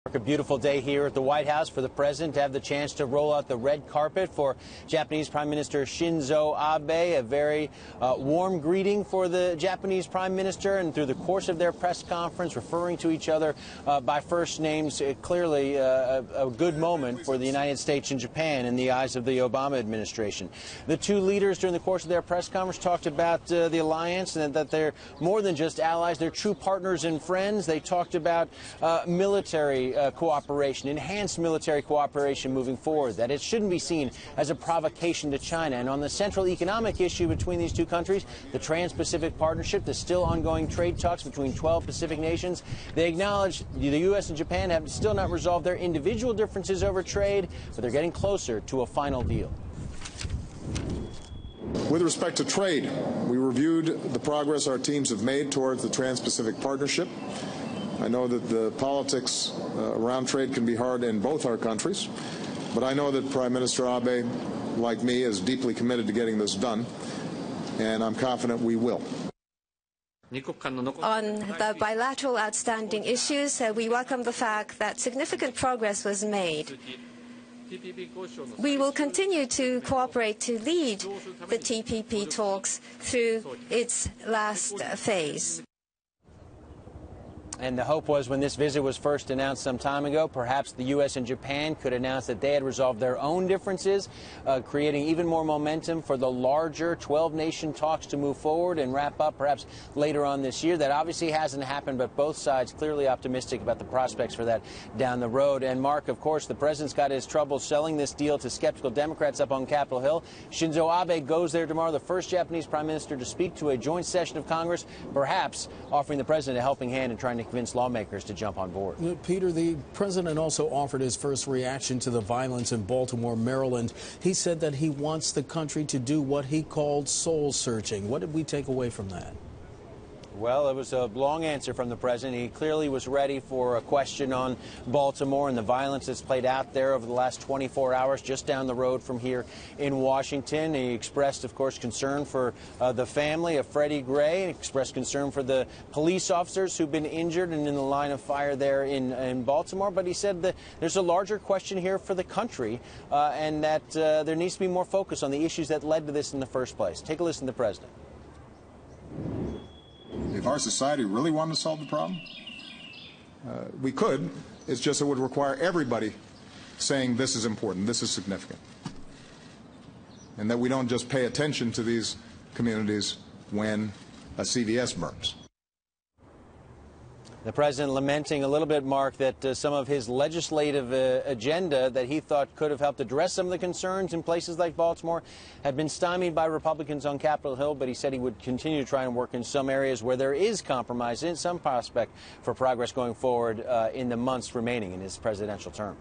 A beautiful day here at the White House for the president to have the chance to roll out the red carpet for Japanese Prime Minister Shinzo Abe. A very warm greeting for the Japanese Prime Minister, and through the course of their press conference, referring to each other by first names. Clearly a good moment for the United States and Japan in the eyes of the Obama administration. The two leaders during the course of their press conference talked about the alliance and that they're more than just allies, they're true partners and friends. They talked about military cooperation, enhanced military cooperation moving forward, that it shouldn't be seen as a provocation to China. And on the central economic issue between these two countries, the Trans-Pacific Partnership, the still ongoing trade talks between 12 Pacific nations, they acknowledge the U.S. and Japan have still not resolved their individual differences over trade, but they're getting closer to a final deal. With respect to trade, we reviewed the progress our teams have made towards the Trans-Pacific Partnership. I know that the politics around trade can be hard in both our countries, but I know that Prime Minister Abe, like me, is deeply committed to getting this done, and I'm confident we will. On the bilateral outstanding issues, we welcome the fact that significant progress was made. We will continue to cooperate to lead the TPP talks through its last phase. And the hope was, when this visit was first announced some time ago, perhaps the U.S. and Japan could announce that they had resolved their own differences, creating even more momentum for the larger 12-nation talks to move forward and wrap up perhaps later on this year. That obviously hasn't happened, but both sides clearly optimistic about the prospects for that down the road. And, Mark, of course, the president's got his trouble selling this deal to skeptical Democrats up on Capitol Hill. Shinzo Abe goes there tomorrow, the first Japanese prime minister to speak to a joint session of Congress, perhaps offering the president a helping hand in trying to convince lawmakers to jump on board. Peter, the president also offered his first reaction to the violence in Baltimore, Maryland. He said that he wants the country to do what he called soul searching. What did we take away from that? Well, it was a long answer from the president. He clearly was ready for a question on Baltimore and the violence that's played out there over the last 24 hours just down the road from here in Washington. He expressed, of course, concern for the family of Freddie Gray, and expressed concern for the police officers who've been injured and in the line of fire there in Baltimore. But he said that there's a larger question here for the country, and that there needs to be more focus on the issues that led to this in the first place. Take a listen to the president. If our society really wanted to solve the problem, we could. It's just it would require everybody saying this is important, this is significant, and that we don't just pay attention to these communities when a CVS burns. The president lamenting a little bit, Mark, that some of his legislative agenda that he thought could have helped address some of the concerns in places like Baltimore had been stymied by Republicans on Capitol Hill, but he said he would continue to try and work in some areas where there is compromise and some prospect for progress going forward in the months remaining in his presidential term.